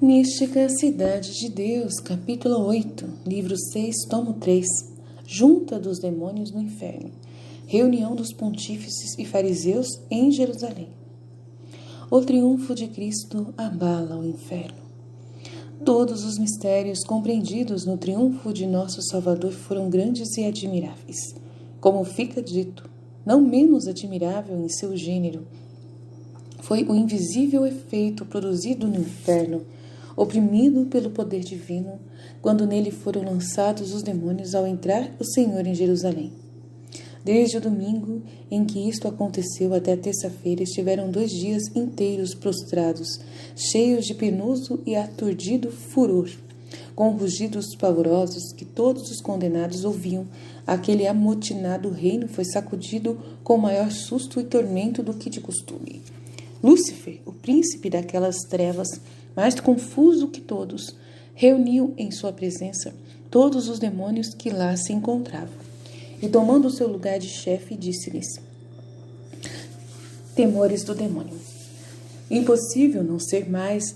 Mística Cidade de Deus, capítulo 8, livro 6, tomo 3. Junta dos demônios no inferno. Reunião dos pontífices e fariseus em Jerusalém. O triunfo de Cristo abala o inferno. Todos os mistérios compreendidos no triunfo de nosso Salvador foram grandes e admiráveis. Como fica dito, não menos admirável em seu gênero, foi o invisível efeito produzido no inferno, oprimido pelo poder divino, quando nele foram lançados os demônios ao entrar o Senhor em Jerusalém. Desde o domingo em que isto aconteceu até a terça-feira, estiveram 2 dias inteiros prostrados, cheios de penoso e aturdido furor. Com rugidos pavorosos que todos os condenados ouviam, aquele amotinado reino foi sacudido com maior susto e tormento do que de costume. Lúcifer, o príncipe daquelas trevas, mais confuso que todos, reuniu em sua presença todos os demônios que lá se encontravam. E tomando o seu lugar de chefe, disse-lhes: Temores do demônio. Impossível não ser mais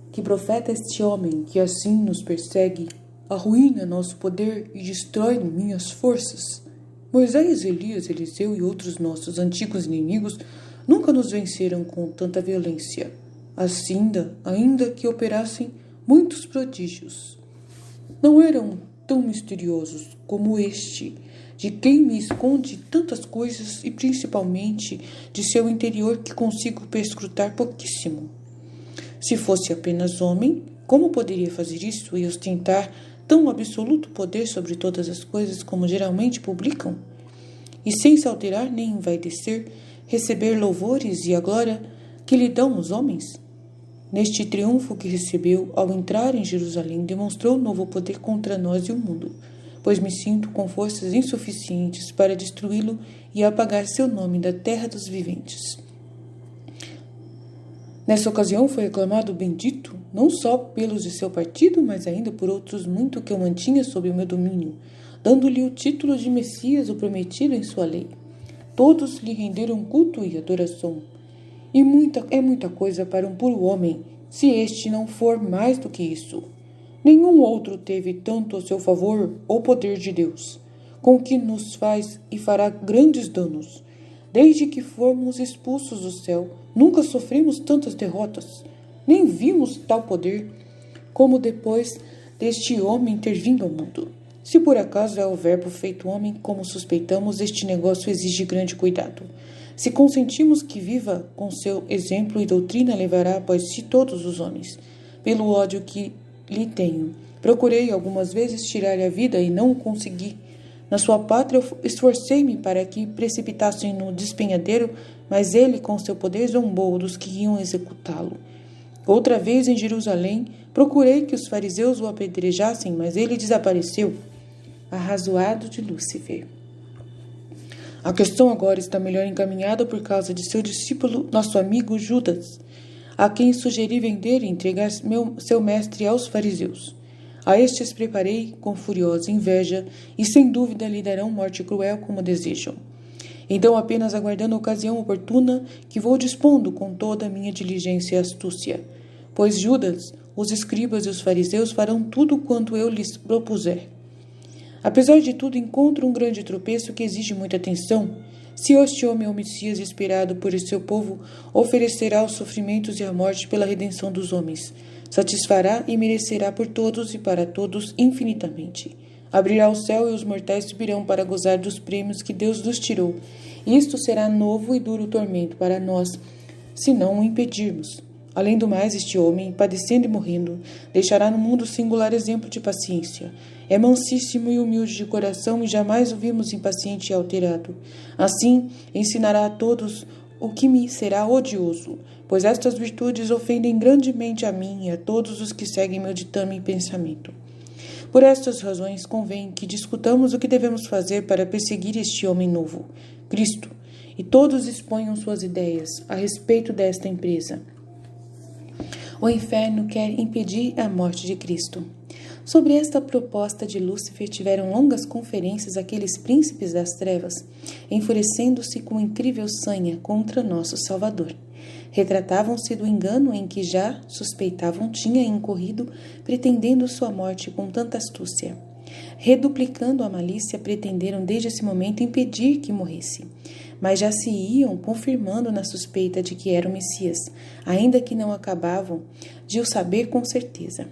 que profeta este homem que assim nos persegue, arruína nosso poder e destrói minhas forças. Moisés, Elias, Eliseu e outros nossos antigos inimigos nunca nos venceram com tanta violência, assim ainda que operassem muitos prodígios. Não eram tão misteriosos como este, de quem me esconde tantas coisas e principalmente de seu interior que consigo perscrutar pouquíssimo. Se fosse apenas homem, como poderia fazer isso e ostentar tão absoluto poder sobre todas as coisas como geralmente publicam? E sem se alterar nem envaidecer, receber louvores e a glória que lhe dão os homens? Neste triunfo que recebeu ao entrar em Jerusalém, demonstrou novo poder contra nós e o mundo, pois me sinto com forças insuficientes para destruí-lo e apagar seu nome da terra dos viventes. Nessa ocasião foi aclamado bendito, não só pelos de seu partido, mas ainda por outros muito que eu mantinha sob o meu domínio, dando-lhe o título de Messias, o prometido em sua lei. Todos lhe renderam culto e adoração. E é muita coisa para um puro homem, se este não for mais do que isso. Nenhum outro teve tanto a seu favor o poder de Deus, com que nos faz e fará grandes danos. Desde que fomos expulsos do céu, nunca sofremos tantas derrotas, nem vimos tal poder como depois deste homem ter vindo ao mundo. Se por acaso é o verbo feito homem, como suspeitamos, este negócio exige grande cuidado. Se consentimos que viva com seu exemplo e doutrina, levará após si todos os homens. Pelo ódio que lhe tenho, procurei algumas vezes tirar-lhe a vida e não o consegui. Na sua pátria esforcei-me para que precipitassem no despenhadeiro, mas ele com seu poder zombou dos que iam executá-lo. Outra vez em Jerusalém, procurei que os fariseus o apedrejassem, mas ele desapareceu. Arrazoado de Lúcifer. A questão agora está melhor encaminhada por causa de seu discípulo, nosso amigo Judas, a quem sugeri vender e entregar seu mestre aos fariseus. A estes preparei com furiosa inveja e sem dúvida lhe darão morte cruel como desejam. Então, apenas aguardando a ocasião oportuna, que vou dispondo com toda a minha diligência e astúcia. Pois Judas, os escribas e os fariseus farão tudo quanto eu lhes propuser. Apesar de tudo, encontro um grande tropeço que exige muita atenção. Se este homem é o Messias esperado por seu povo, oferecerá os sofrimentos e a morte pela redenção dos homens, satisfará e merecerá por todos e para todos infinitamente. Abrirá o céu e os mortais subirão para gozar dos prêmios que Deus nos tirou. Isto será novo e duro tormento para nós, se não o impedirmos. Além do mais, este homem, padecendo e morrendo, deixará no mundo singular exemplo de paciência. É mansíssimo e humilde de coração e jamais o vimos impaciente e alterado. Assim, ensinará a todos o que me será odioso, pois estas virtudes ofendem grandemente a mim e a todos os que seguem meu ditame e pensamento. Por estas razões, convém que discutamos o que devemos fazer para perseguir este homem novo, Cristo, e todos exponham suas ideias a respeito desta empresa. O inferno quer impedir a morte de Cristo. Sobre esta proposta de Lúcifer tiveram longas conferências aqueles príncipes das trevas, enfurecendo-se com incrível sanha contra nosso Salvador. Retratavam-se do engano em que já suspeitavam tinha incorrido, pretendendo sua morte com tanta astúcia. Reduplicando a malícia, pretenderam desde esse momento impedir que morresse. Mas já se iam confirmando na suspeita de que era o Messias, ainda que não acabavam de o saber com certeza.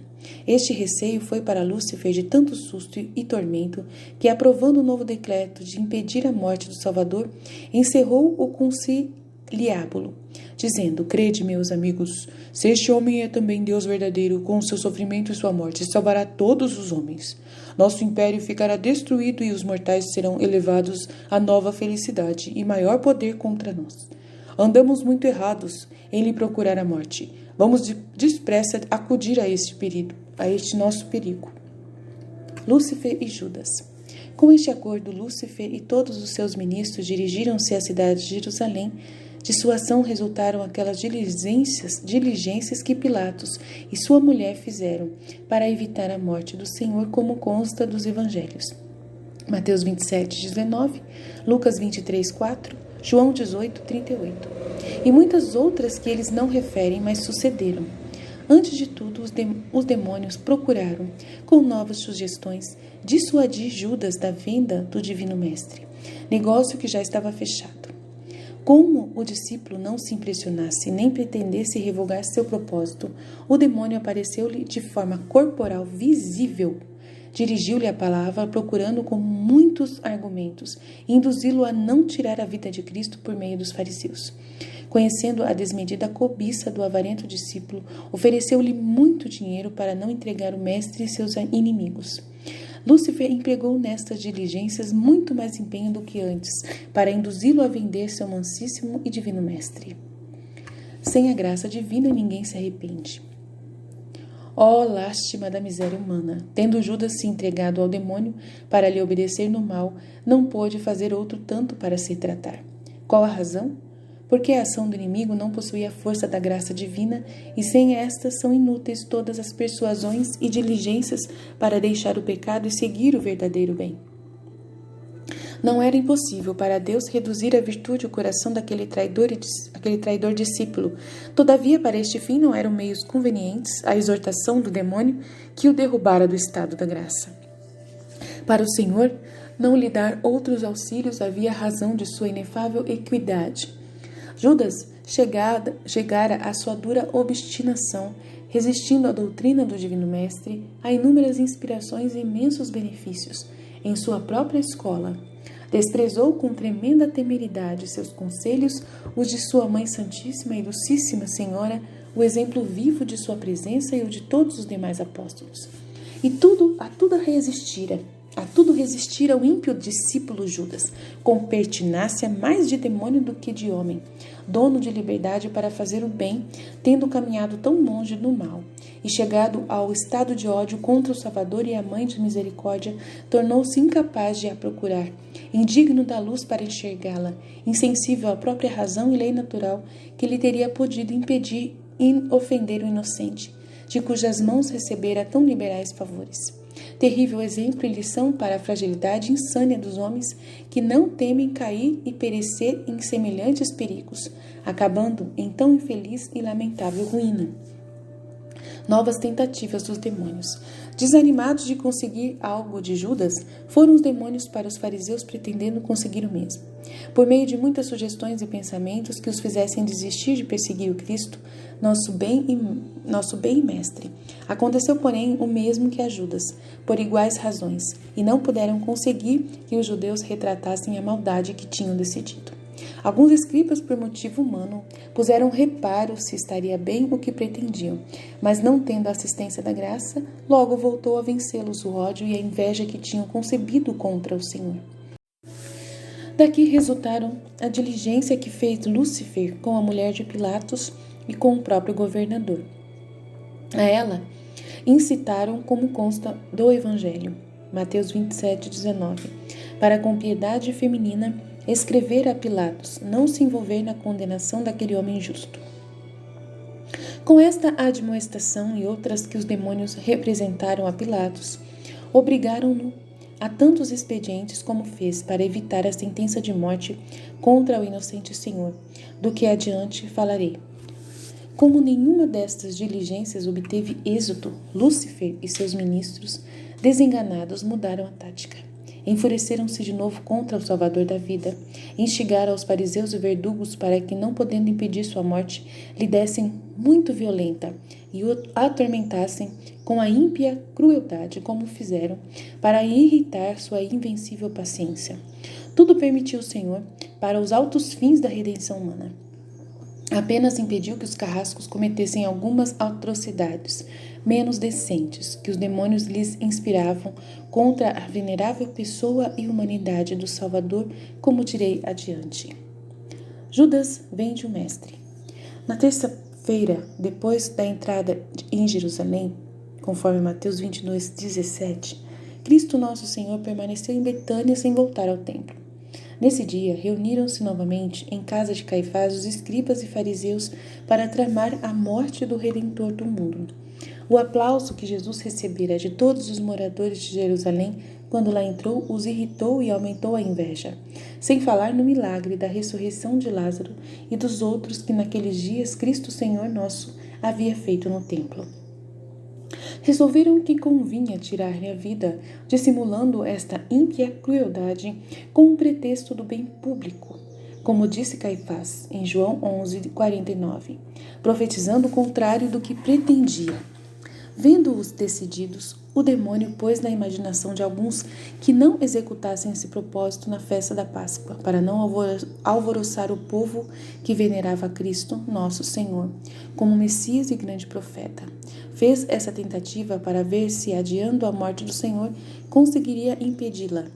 Este receio foi para Lúcifer de tanto susto e tormento que, aprovando o novo decreto de impedir a morte do Salvador, encerrou o conciliábulo, dizendo: crede, meus amigos, se este homem é também Deus verdadeiro, com o seu sofrimento e sua morte salvará todos os homens. Nosso império ficará destruído e os mortais serão elevados a nova felicidade e maior poder contra nós. Andamos muito errados em lhe procurar a morte. Vamos depressa acudir a este nosso perigo. Lúcifer e Judas. Com este acordo, Lúcifer e todos os seus ministros dirigiram-se à cidade de Jerusalém. De sua ação resultaram aquelas diligências que Pilatos e sua mulher fizeram para evitar a morte do Senhor, como consta dos evangelhos. Mateus 27, 19, Lucas 23, 4, João 18, 38. E muitas outras que eles não referem, mas sucederam. Antes de tudo, os demônios procuraram, com novas sugestões, dissuadir Judas da venda do Divino Mestre, negócio que já estava fechado. Como o discípulo não se impressionasse nem pretendesse revogar seu propósito, o demônio apareceu-lhe de forma corporal visível. Dirigiu-lhe a palavra, procurando com muitos argumentos induzi-lo a não tirar a vida de Cristo por meio dos fariseus. Conhecendo a desmedida cobiça do avarento discípulo, ofereceu-lhe muito dinheiro para não entregar o mestre e seus inimigos. Lúcifer empregou nestas diligências muito mais empenho do que antes, para induzi-lo a vender seu mansíssimo e divino mestre. Sem a graça divina, ninguém se arrepende. Ó lástima da miséria humana! Tendo Judas se entregado ao demônio para lhe obedecer no mal, não pôde fazer outro tanto para se tratar. Qual a razão? Porque a ação do inimigo não possui a força da graça divina, e sem estas são inúteis todas as persuasões e diligências para deixar o pecado e seguir o verdadeiro bem. Não era impossível para Deus reduzir à virtude o coração daquele traidor discípulo. Todavia, para este fim não eram meios convenientes a exortação do demônio que o derrubara do estado da graça. Para o Senhor não lhe dar outros auxílios havia razão de sua inefável equidade. Judas chegara à sua dura obstinação, resistindo à doutrina do Divino Mestre, a inúmeras inspirações e imensos benefícios em sua própria escola. Desprezou com tremenda temeridade seus conselhos, os de sua Mãe Santíssima e Docíssima Senhora, o exemplo vivo de sua presença e o de todos os demais apóstolos. E a tudo resistira o ímpio discípulo Judas, com pertinácia mais de demônio do que de homem, dono de liberdade para fazer o bem, tendo caminhado tão longe do mal, e chegado ao estado de ódio contra o Salvador e a Mãe de Misericórdia, tornou-se incapaz de a procurar, indigno da luz para enxergá-la, insensível à própria razão e lei natural que lhe teria podido impedir e ofender o inocente, de cujas mãos recebera tão liberais favores. Terrível exemplo e lição para a fragilidade insânia dos homens que não temem cair e perecer em semelhantes perigos, acabando em tão infeliz e lamentável ruína. Novas tentativas dos demônios. Desanimados de conseguir algo de Judas, foram os demônios para os fariseus pretendendo conseguir o mesmo. Por meio de muitas sugestões e pensamentos que os fizessem desistir de perseguir o Cristo, nosso bem e mestre. Aconteceu, porém, o mesmo que a Judas, por iguais razões, e não puderam conseguir que os judeus retratassem a maldade que tinham decidido. Alguns escribas, por motivo humano, puseram reparo se estaria bem o que pretendiam, mas não tendo a assistência da graça, logo voltou a vencê-los o ódio e a inveja que tinham concebido contra o Senhor. Daqui resultaram a diligência que fez Lúcifer com a mulher de Pilatos e com o próprio governador. A ela incitaram, como consta do Evangelho, Mateus 27, 19, para com piedade feminina escrever a Pilatos não se envolver na condenação daquele homem justo. Com esta admoestação e outras que os demônios representaram a Pilatos, obrigaram-no a tantos expedientes como fez para evitar a sentença de morte contra o inocente Senhor, do que adiante falarei. Como nenhuma destas diligências obteve êxito, Lúcifer e seus ministros, desenganados, mudaram a tática. Enfureceram-se de novo contra o Salvador da vida, instigaram os fariseus e verdugos para que, não podendo impedir sua morte, lhe dessem muito violenta e o atormentassem com a ímpia crueldade, como fizeram, para irritar sua invencível paciência. Tudo permitiu o Senhor para os altos fins da redenção humana. Apenas impediu que os carrascos cometessem algumas atrocidades menos decentes que os demônios lhes inspiravam contra a venerável pessoa e humanidade do Salvador, como direi adiante. Judas vende o Mestre. Na terça-feira, depois da entrada em Jerusalém, conforme Mateus 22:17, Cristo Nosso Senhor permaneceu em Betânia sem voltar ao templo. Nesse dia, reuniram-se novamente em casa de Caifás os escribas e fariseus para tramar a morte do Redentor do mundo. O aplauso que Jesus recebera de todos os moradores de Jerusalém quando lá entrou os irritou e aumentou a inveja, sem falar no milagre da ressurreição de Lázaro e dos outros que naqueles dias Cristo Senhor nosso havia feito no templo. Resolveram que convinha tirar-lhe a vida, dissimulando esta ímpia crueldade com um pretexto do bem público, como disse Caifás em João 11:49, profetizando o contrário do que pretendia. Vendo-os decididos, o demônio pôs na imaginação de alguns que não executassem esse propósito na festa da Páscoa, para não alvoroçar o povo que venerava a Cristo, nosso Senhor, como Messias e grande profeta. Fez essa tentativa para ver se, adiando a morte do Senhor, conseguiria impedi-la.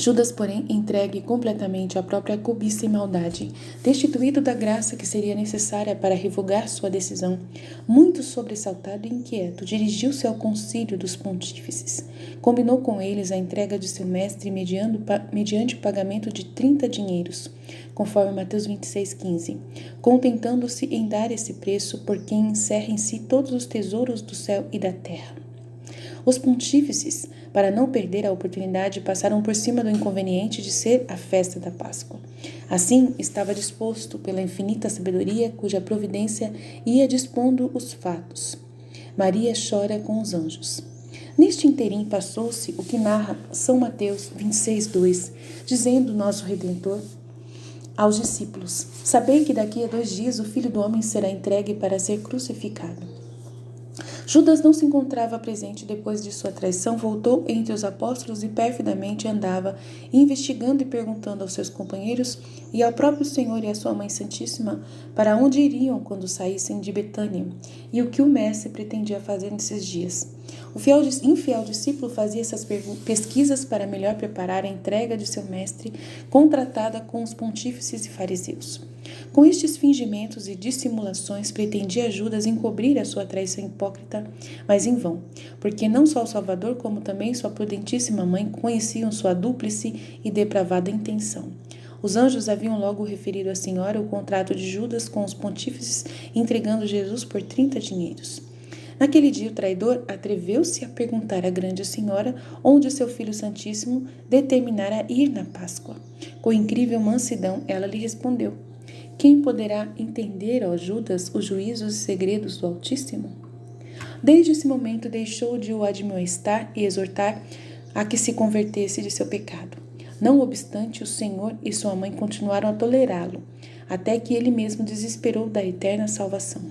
Judas, porém, entregue completamente à própria cobiça e maldade, destituído da graça que seria necessária para revogar sua decisão, muito sobressaltado e inquieto, dirigiu-se ao concílio dos pontífices. Combinou com eles a entrega de seu mestre mediante o pagamento de 30 dinheiros, conforme Mateus 26:15, contentando-se em dar esse preço por quem encerra em si todos os tesouros do céu e da terra. Os pontífices, para não perder a oportunidade, passaram por cima do inconveniente de ser a festa da Páscoa. Assim, estava disposto pela infinita sabedoria, cuja providência ia dispondo os fatos. Maria chora com os anjos. Neste interim passou-se o que narra São Mateus 26:2, dizendo nosso Redentor aos discípulos: sabei que daqui a 2 dias o Filho do Homem será entregue para ser crucificado. Judas não se encontrava presente depois de sua traição, voltou entre os apóstolos e perfidamente andava, investigando e perguntando aos seus companheiros e ao próprio Senhor e à sua Mãe Santíssima para onde iriam quando saíssem de Betânia e o que o mestre pretendia fazer nesses dias. O infiel discípulo fazia essas pesquisas para melhor preparar a entrega de seu mestre, contratada com os pontífices e fariseus. Com estes fingimentos e dissimulações, pretendia Judas encobrir a sua traição hipócrita, mas em vão, porque não só o Salvador, como também sua prudentíssima mãe conheciam sua dúplice e depravada intenção. Os anjos haviam logo referido à senhora o contrato de Judas com os pontífices, entregando Jesus por 30 dinheiros. Naquele dia, o traidor atreveu-se a perguntar à grande senhora onde seu Filho Santíssimo determinara ir na Páscoa. Com incrível mansidão, ela lhe respondeu: quem poderá entender, ó Judas, os juízos e segredos do Altíssimo? Desde esse momento deixou de o admoestar e exortar a que se convertesse de seu pecado. Não obstante, o Senhor e sua mãe continuaram a tolerá-lo, até que ele mesmo desesperou da eterna salvação.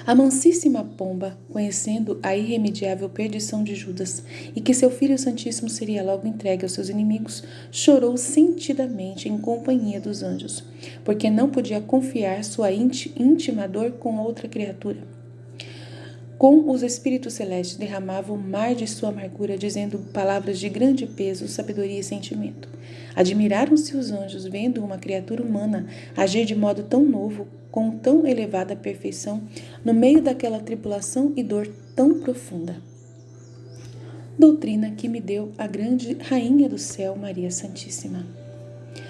A mansíssima pomba, conhecendo a irremediável perdição de Judas e que seu Filho Santíssimo seria logo entregue aos seus inimigos, chorou sentidamente em companhia dos anjos, porque não podia confiar sua íntima dor com outra criatura. Com os espíritos celestes derramava o mar de sua amargura, dizendo palavras de grande peso, sabedoria e sentimento. Admiraram-se os anjos, vendo uma criatura humana agir de modo tão novo, com tão elevada perfeição, no meio daquela tribulação e dor tão profunda. Doutrina que me deu a grande Rainha do Céu, Maria Santíssima.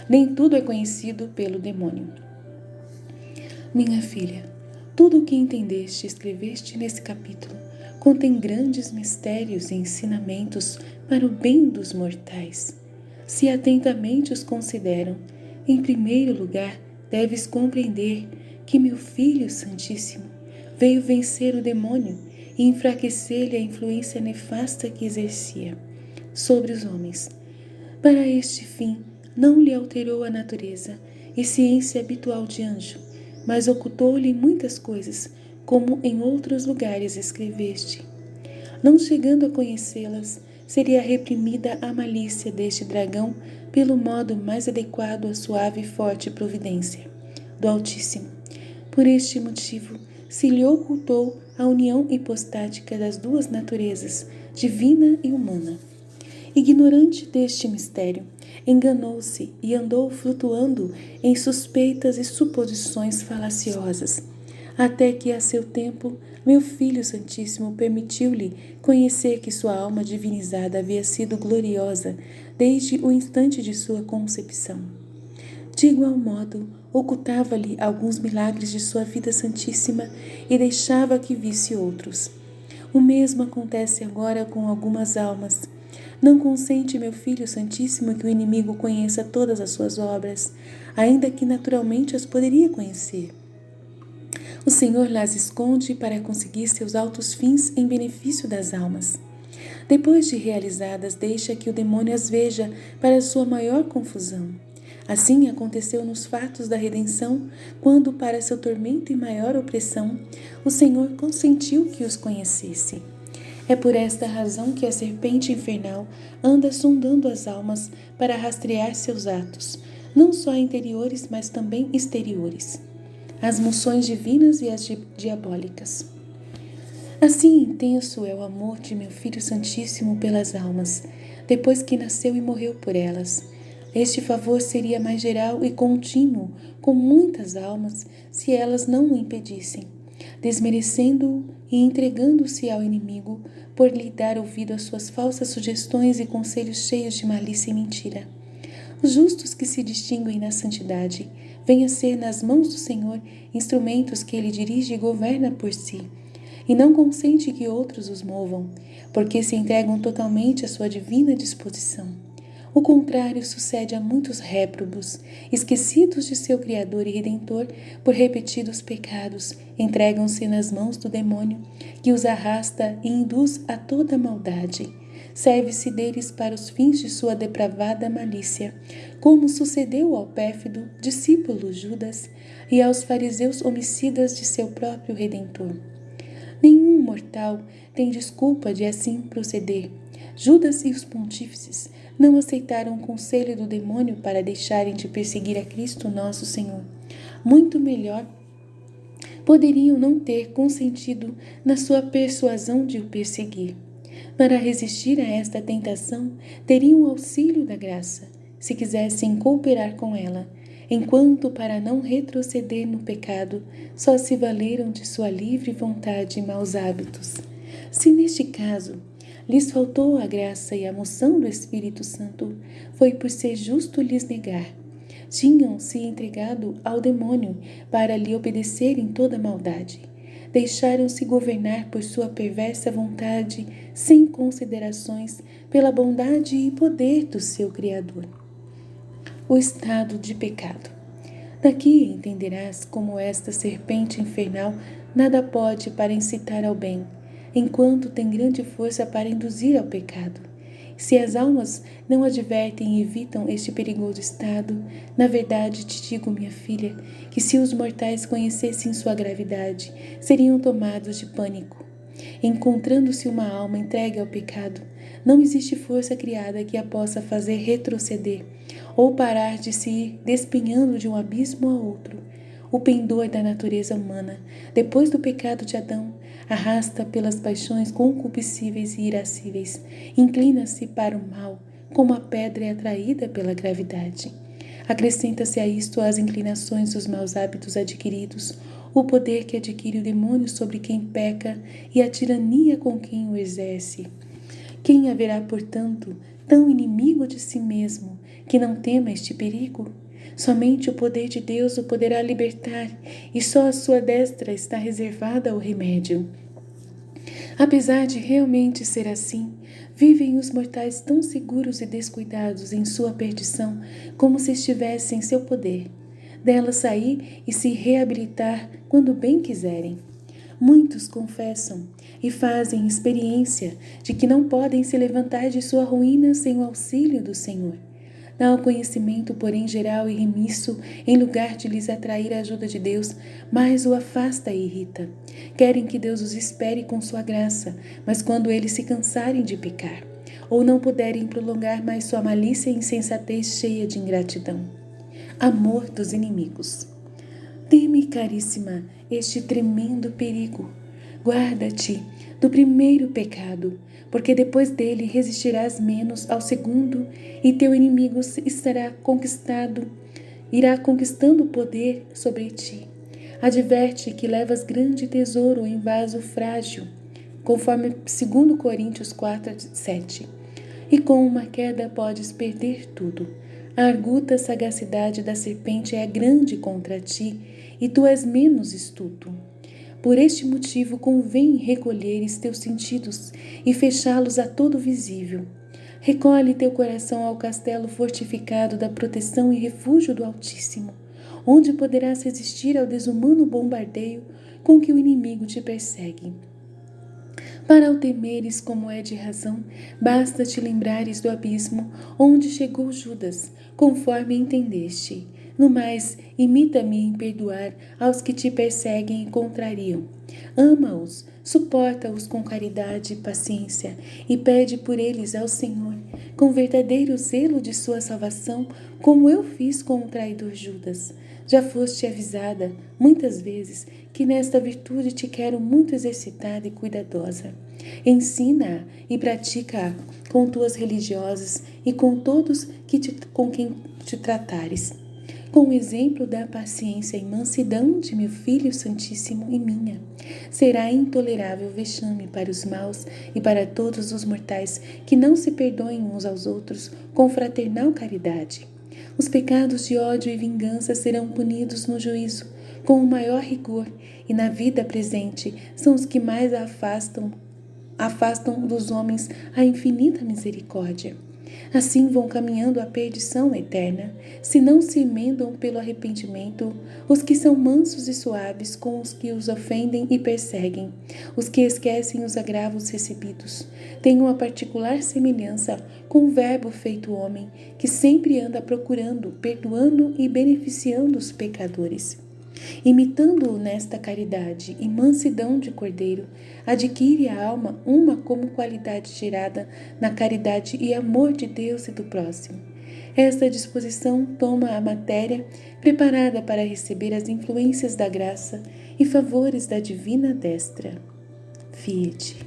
Nem tudo é conhecido pelo demônio. Minha filha, tudo o que entendeste e escreveste nesse capítulo contém grandes mistérios e ensinamentos para o bem dos mortais. Se atentamente os consideram, em primeiro lugar, deves compreender que meu Filho Santíssimo veio vencer o demônio e enfraquecer-lhe a influência nefasta que exercia sobre os homens. Para este fim, não lhe alterou a natureza e ciência habitual de anjo, mas ocultou-lhe muitas coisas, como em outros lugares escreveste. Não chegando a conhecê-las, seria reprimida a malícia deste dragão pelo modo mais adequado à suave e forte providência do Altíssimo. Por este motivo, se lhe ocultou a união hipostática das duas naturezas, divina e humana. Ignorante deste mistério, enganou-se e andou flutuando em suspeitas e suposições falaciosas, até que a seu tempo meu Filho Santíssimo permitiu-lhe conhecer que sua alma divinizada havia sido gloriosa desde o instante de sua concepção. De igual modo, ocultava-lhe alguns milagres de sua vida santíssima e deixava que visse outros. O mesmo acontece agora com algumas almas. Não consente, meu Filho Santíssimo, que o inimigo conheça todas as suas obras, ainda que naturalmente as poderia conhecer. O Senhor las esconde para conseguir seus altos fins em benefício das almas. Depois de realizadas, deixa que o demônio as veja para sua maior confusão. Assim aconteceu nos fatos da redenção, quando, para seu tormento e maior opressão, o Senhor consentiu que os conhecesse. É por esta razão que a serpente infernal anda sondando as almas para rastrear seus atos, não só interiores, mas também exteriores, as moções divinas e as diabólicas. Assim intenso é o amor de meu Filho Santíssimo pelas almas, depois que nasceu e morreu por elas. Este favor seria mais geral e contínuo com muitas almas se elas não o impedissem, desmerecendo-o e entregando-se ao inimigo por lhe dar ouvido às suas falsas sugestões e conselhos cheios de malícia e mentira. Os justos que se distinguem na santidade vêm a ser nas mãos do Senhor instrumentos que Ele dirige e governa por si, e não consente que outros os movam, porque se entregam totalmente à sua divina disposição. O contrário sucede a muitos réprobos, esquecidos de seu Criador e Redentor por repetidos pecados, entregam-se nas mãos do demônio, que os arrasta e induz a toda maldade. Serve-se deles para os fins de sua depravada malícia, como sucedeu ao pérfido discípulo Judas e aos fariseus homicidas de seu próprio Redentor. Nenhum mortal tem desculpa de assim proceder. Judas e os pontífices não aceitaram o conselho do demônio para deixarem de perseguir a Cristo nosso Senhor. Muito melhor poderiam não ter consentido na sua persuasão de o perseguir. Para resistir a esta tentação, teriam o auxílio da graça, se quisessem cooperar com ela, enquanto para não retroceder no pecado, só se valeram de sua livre vontade e maus hábitos. Se neste caso lhes faltou a graça e a moção do Espírito Santo, foi por ser justo lhes negar. Tinham se entregado ao demônio para lhe obedecer em toda maldade. Deixaram-se governar por sua perversa vontade, sem considerações pela bondade e poder do seu Criador. O estado de pecado. Daqui entenderás como esta serpente infernal nada pode para incitar ao bem, enquanto tem grande força para induzir ao pecado. Se as almas não advertem e evitam este perigoso estado, na verdade te digo, minha filha, que se os mortais conhecessem sua gravidade, seriam tomados de pânico. Encontrando-se uma alma entregue ao pecado, não existe força criada que a possa fazer retroceder ou parar de se ir despinhando de um abismo a outro. O pendor da natureza humana, depois do pecado de Adão, arrasta pelas paixões concupiscíveis e irascíveis, inclina-se para o mal, como a pedra é atraída pela gravidade. Acrescenta-se a isto as inclinações dos maus hábitos adquiridos, o poder que adquire o demônio sobre quem peca e a tirania com quem o exerce. Quem haverá, portanto, tão inimigo de si mesmo que não tema este perigo? Somente o poder de Deus o poderá libertar, e só a sua destra está reservada ao remédio. Apesar de realmente ser assim, vivem os mortais tão seguros e descuidados em sua perdição como se estivesse em seu poder. dela sair e se reabilitar quando bem quiserem. Muitos confessam e fazem experiência de que não podem se levantar de sua ruína sem o auxílio do Senhor. Dá o conhecimento, porém, geral e remisso, em lugar de lhes atrair a ajuda de Deus, mais o afasta e irrita. Querem que Deus os espere com sua graça, mas quando eles se cansarem de pecar, ou não puderem prolongar mais sua malícia e insensatez cheia de ingratidão. Amor dos inimigos. Teme, caríssima, este tremendo perigo. Guarda-te do primeiro pecado, porque depois dele resistirás menos ao segundo e teu inimigo irá conquistando poder sobre ti. Adverte que levas grande tesouro em vaso frágil, conforme 2 Coríntios 4:7. E com uma queda podes perder tudo. A arguta sagacidade da serpente é grande contra ti, e tu és menos astuto. Por este motivo convém recolheres teus sentidos e fechá-los a todo visível. Recolhe teu coração ao castelo fortificado da proteção e refúgio do Altíssimo, onde poderás resistir ao desumano bombardeio com que o inimigo te persegue. Para o temeres como é de razão, basta te lembrares do abismo onde chegou Judas, conforme entendeste. No mais, imita-me em perdoar aos que te perseguem e contrariam. Ama-os, suporta-os com caridade e paciência, e pede por eles ao Senhor, com verdadeiro zelo de sua salvação, como eu fiz com o traidor Judas. Já foste avisada, muitas vezes, que nesta virtude te quero muito exercitada e cuidadosa. Ensina-a e pratica-a com tuas religiosas e com todos com quem te tratares. Com o exemplo da paciência e mansidão de meu Filho Santíssimo e minha, será intolerável vexame para os maus e para todos os mortais que não se perdoem uns aos outros com fraternal caridade. Os pecados de ódio e vingança serão punidos no juízo com o maior rigor, e na vida presente são os que mais afastam dos homens a infinita misericórdia. Assim vão caminhando à perdição eterna, se não se emendam pelo arrependimento os que são mansos e suaves com os que os ofendem e perseguem, os que esquecem os agravos recebidos. Têm uma particular semelhança com o Verbo feito homem, que sempre anda procurando, perdoando e beneficiando os pecadores. Imitando-o nesta caridade e mansidão de cordeiro, adquire a alma uma como qualidade gerada na caridade e amor de Deus e do próximo. Esta disposição toma a matéria preparada para receber as influências da graça e favores da divina destra. Fiat.